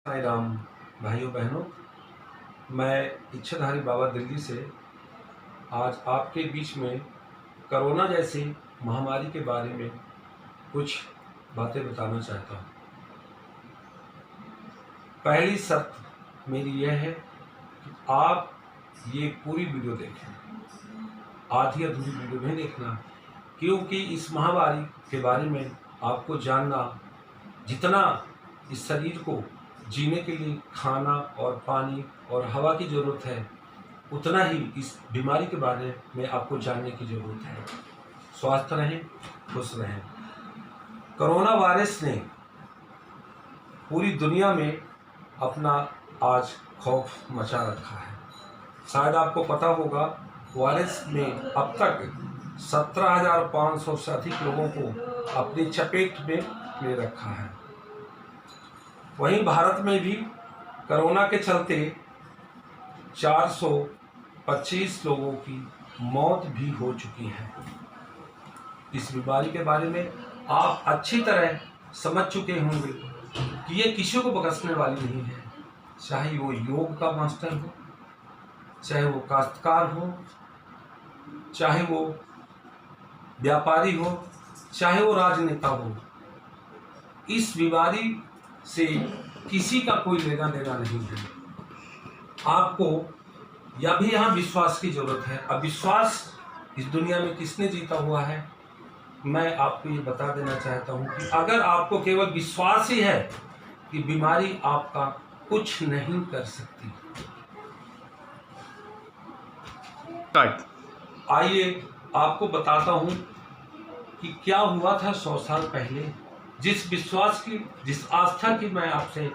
साई राम भाइयों बहनों, मैं इच्छाधारी बाबा दिल्ली से आज आपके बीच में कोरोना जैसी महामारी के बारे में कुछ बातें बताना चाहता हूँ। पहली शर्त मेरी यह है कि आप ये पूरी वीडियो देखें, आधी अधूरी वीडियो नहीं देखना, क्योंकि इस महामारी के बारे में आपको जानना, जितना इस शरीर को जीने के लिए खाना और पानी और हवा की ज़रूरत है, उतना ही इस बीमारी के बारे में आपको जानने की ज़रूरत है। स्वस्थ रहें, खुश रहें। कोरोना वायरस ने पूरी दुनिया में अपना आज खौफ मचा रखा है। शायद आपको पता होगा, वायरस ने अब तक 17,500 से अधिक लोगों को अपनी चपेट में ले रखा है। वहीं भारत में भी कोरोना के चलते 425 लोगों की मौत भी हो चुकी है। इस बीमारी के बारे में आप अच्छी तरह समझ चुके होंगे कि ये किसी को बख्शने वाली नहीं है, चाहे वो योग का मास्टर हो, चाहे वो काश्तकार हो, चाहे वो व्यापारी हो, चाहे वो राजनेता हो। इस बीमारी से किसी का कोई लेना देना नहीं है। आपको यह भी यहाँ विश्वास की जरूरत है। अब विश्वास इस दुनिया में किसने जीता हुआ है, मैं आपको ये बता देना चाहता हूँ कि अगर आपको केवल विश्वास ही है कि बीमारी आपका कुछ नहीं कर सकती। आइए आपको बताता हूँ कि क्या हुआ था 100 साल पहले। जिस विश्वास की, जिस आस्था की मैं आपसे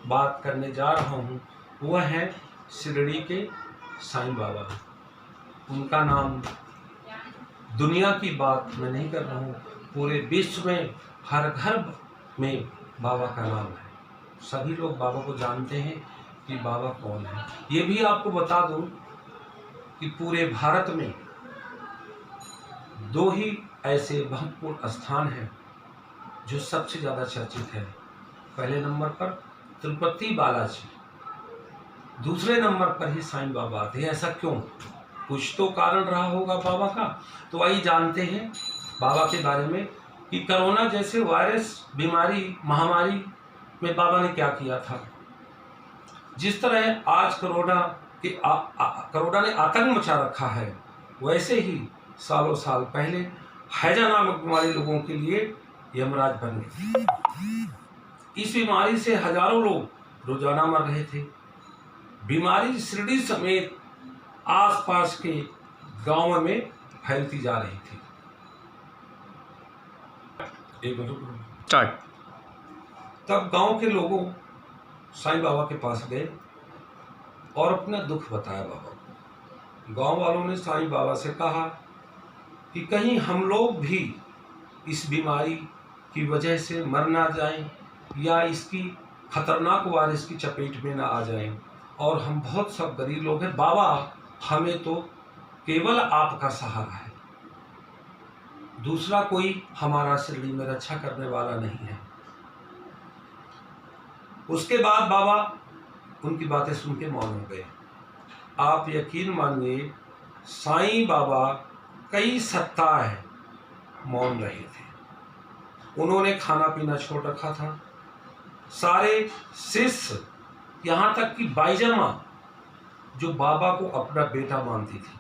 बात करने जा रहा हूँ, वह है शिरडी के साईं बाबा। उनका नाम, दुनिया की बात मैं नहीं कर रहा हूँ, पूरे विश्व में हर घर में बाबा का नाम है। सभी लोग बाबा को जानते हैं कि बाबा कौन है। ये भी आपको बता दूँ कि पूरे भारत में 2 ही ऐसे महत्वपूर्ण स्थान हैं जो सबसे ज़्यादा चर्चित है। पहले नंबर पर तिरुपति बालाजी, दूसरे नंबर पर ही साईं बाबा आते हैं। ऐसा क्यों? कुछ तो कारण रहा होगा बाबा का। तो आइए जानते हैं बाबा के बारे में कि कोरोना जैसे वायरस बीमारी, महामारी में बाबा ने क्या किया था। जिस तरह आज कोरोना ने आतंक मचा रखा है, वैसे ही सालों साल पहले हैजा नामक बीमारी लोगों के लिए यमराज बन गई। इस बीमारी से हजारों लोग रोजाना मर रहे थे। बीमारी शिरडी समेत आसपास के गांवों में फैलती जा रही थी। तब गांव के लोगों साईं बाबा के पास गए और अपना दुख बताया बाबा को। गांव वालों ने साईं बाबा से कहा कि कहीं हम लोग भी इस बीमारी की वजह से मर ना जाएं या इसकी खतरनाक वायरस की चपेट में ना आ जाएं, और हम बहुत सब गरीब लोग हैं। बाबा, हमें तो केवल आपका सहारा है, दूसरा कोई हमारा शिरडी में रक्षा करने वाला नहीं है। उसके बाद बाबा उनकी बातें सुन के मौन हो गए। आप यकीन मानिए, साईं बाबा कई सप्ताह मौन रहे थे। उन्होंने खाना पीना छोड़ रखा था। सारे शिष्य, यहाँ तक कि बाईजम्मा जो बाबा को अपना बेटा मानती थी,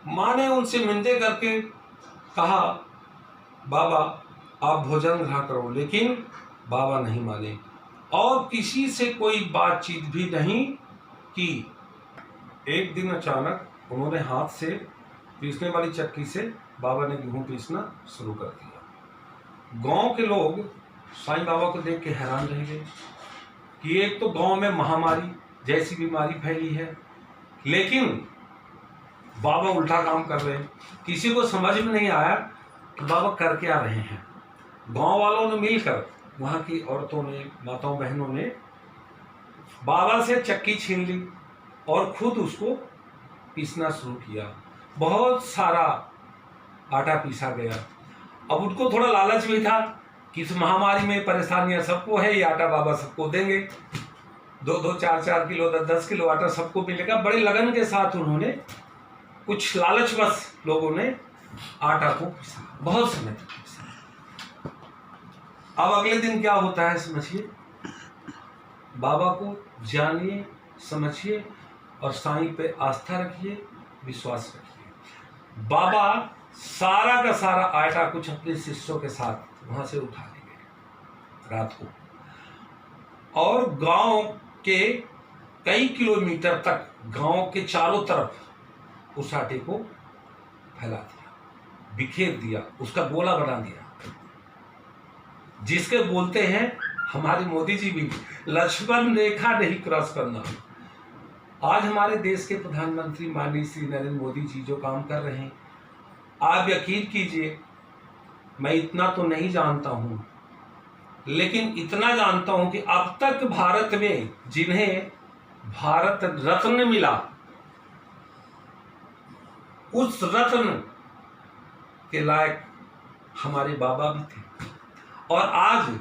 माँ ने उनसे मिन्नतें करके कहा, बाबा आप भोजन ग्रहण करो, लेकिन बाबा नहीं माने और किसी से कोई बातचीत भी नहीं की। एक दिन अचानक उन्होंने हाथ से पीसने वाली चक्की से बाबा ने गेहूं पीसना शुरू कर दिया। गांव के लोग साईं बाबा को देख के हैरान रह गए कि एक तो गांव में महामारी जैसी बीमारी फैली है, लेकिन बाबा उल्टा काम कर रहे हैं। किसी को समझ में नहीं आया कि बाबा कर क्या रहे हैं। गांव वालों ने मिलकर, वहाँ की औरतों ने, माताओं बहनों ने बाबा से चक्की छीन ली और खुद उसको पीसना शुरू किया। बहुत सारा आटा पीसा गया। अब उनको थोड़ा लालच भी था किस महामारी में परेशानियां सबको है, ये आटा बाबा सबको देंगे। 2-2, 4-4 किलो, 10-10 किलो आटा सबको मिलेगा। बड़े लगन के साथ उन्होंने, कुछ लालचवश लोगों ने आटा को पीसा, बहुत समय तक पीसा। अब अगले दिन क्या होता है समझिए। बाबा को जानिए, समझिए और साईं पे आस्था रखिए, विश्वास रखिए। बाबा सारा का सारा आटा कुछ अपने शिष्यों के साथ वहां से उठा ले गए रात को, और गांव के कई किलोमीटर तक, गांव के चारों तरफ उस आटे को फैला दिया, बिखेर दिया, उसका गोला बना दिया, जिसके बोलते हैं हमारे मोदी जी भी, लक्ष्मण रेखा नहीं क्रॉस करना। आज हमारे देश के प्रधानमंत्री माननीय श्री नरेंद्र मोदी जी जो काम कर रहे हैं, आप यकीन कीजिए, मैं इतना तो नहीं जानता हूं, लेकिन इतना जानता हूं कि अब तक भारत में जिन्हें भारत रत्न मिला, उस रत्न के लायक हमारे बाबा भी थे। और आज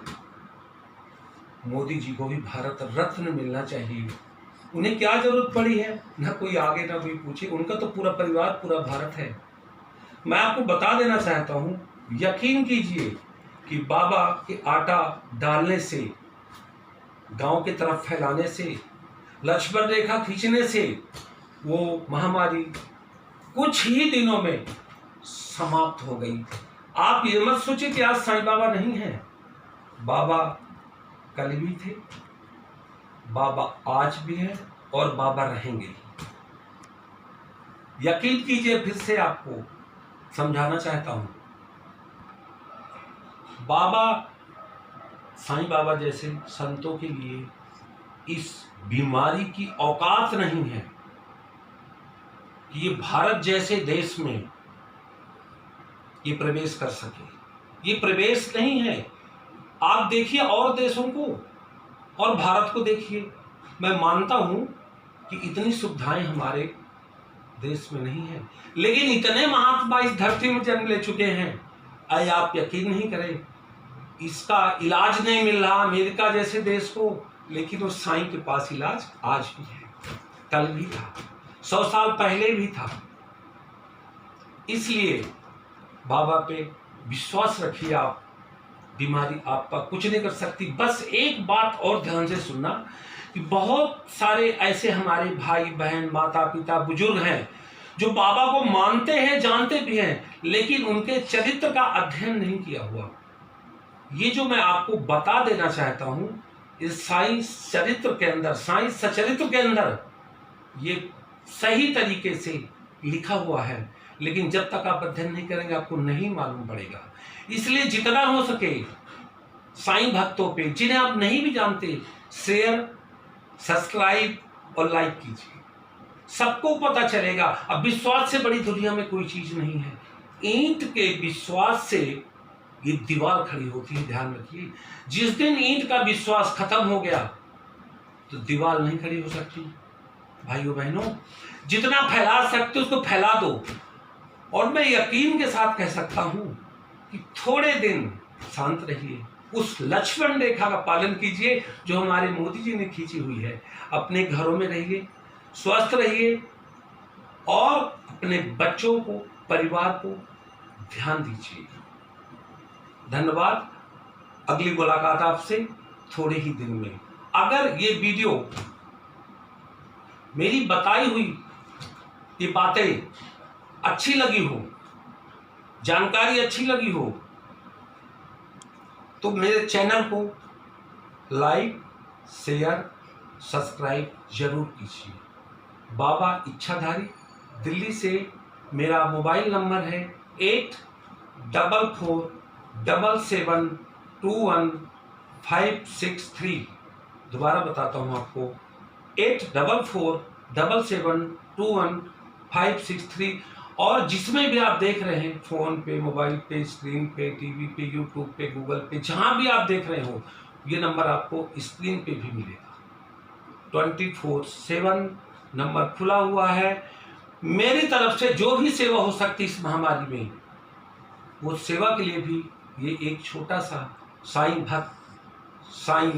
मोदी जी को भी भारत रत्न मिलना चाहिए। उन्हें क्या जरूरत पड़ी है, ना कोई आगे ना कोई पूछे, उनका तो पूरा परिवार, पूरा भारत है। मैं आपको बता देना चाहता हूं, यकीन कीजिए कि बाबा के आटा डालने से, गांव की तरफ फैलाने से, लक्ष्मण रेखा खींचने से वो महामारी कुछ ही दिनों में समाप्त हो गई। आप ये मत सोचिए कि आज साईं बाबा नहीं है। बाबा कल भी थे, बाबा आज भी है और बाबा रहेंगे। यकीन कीजिए, फिर से आपको समझाना चाहता हूं, बाबा, साईं बाबा जैसे संतों के लिए इस बीमारी की औकात नहीं है कि ये भारत जैसे देश में ये प्रवेश कर सके। ये प्रवेश नहीं है। आप देखिए और देशों को और भारत को देखिए। मैं मानता हूं कि इतनी सुविधाएं हमारे देश में नहीं है, लेकिन इतने महात्मा इस धरती में जन्म ले चुके हैं, आए आप यकीन नहीं करें, इसका इलाज नहीं मिल रहा अमेरिका जैसे देश को, लेकिन उस साईं के पास इलाज आज भी है, कल भी था, 100 साल पहले भी था। इसलिए बाबा पे विश्वास रखिए आप, बीमारी आपका कुछ नहीं कर सकती। बस एक बात और ध्यान से सुनना कि बहुत सारे ऐसे हमारे भाई बहन, माता पिता, बुजुर्ग हैं जो बाबा को मानते हैं, जानते भी हैं, लेकिन उनके चरित्र का अध्ययन नहीं किया हुआ। ये जो मैं आपको बता देना चाहता हूं, इस साईं चरित्र के अंदर, साईं सचरित्र के अंदर ये सही तरीके से लिखा हुआ है, लेकिन जब तक आप अध्ययन नहीं करेंगे आपको नहीं मालूम पड़ेगा। इसलिए जितना हो सके साईं भक्तों पे, जिन्हें आप नहीं भी जानते, शेयर, सब्सक्राइब और लाइक कीजिए, सबको पता चलेगा। अब विश्वास से बड़ी दुनिया में कोई चीज नहीं है। ईंट के विश्वास से ये दीवार खड़ी होती है, ध्यान रखिए। जिस दिन ईंट का विश्वास खत्म हो गया तो दीवार नहीं खड़ी हो सकती। भाइयों बहनों, जितना फैला सकते उसको फैला दो। और मैं यकीन के साथ कह सकता हूं कि थोड़े दिन शांत रहिए, उस लक्ष्मण रेखा का पालन कीजिए जो हमारे मोदी जी ने खींची हुई है। अपने घरों में रहिए, स्वस्थ रहिए और अपने बच्चों को, परिवार को ध्यान दीजिए। धन्यवाद। अगली मुलाकात आपसे थोड़े ही दिन में। अगर ये वीडियो, मेरी बताई हुई ये बातें अच्छी लगी हो, जानकारी अच्छी लगी हो, तो मेरे चैनल को लाइक, शेयर, सब्सक्राइब जरूर कीजिए। बाबा इच्छाधारी, दिल्ली से मेरा मोबाइल नंबर है 8447721563। दोबारा बताता हूँ आपको, 8447721563। और जिसमें भी आप देख रहे हैं, फोन पे, मोबाइल पे, स्क्रीन पे, टीवी पे, यूट्यूब पे, गूगल पे, जहां भी आप देख रहे हो, ये नंबर आपको स्क्रीन पे भी मिलेगा। 24/7 नंबर खुला हुआ है। मेरी तरफ से जो भी सेवा हो सकती इस महामारी में, वो सेवा के लिए भी ये एक छोटा सा साईं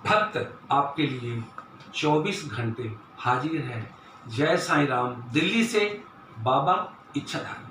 भक्त आपके लिए 24 घंटे हाजिर है। जय साईं राम। दिल्ली से बाबा इच्छाधारी।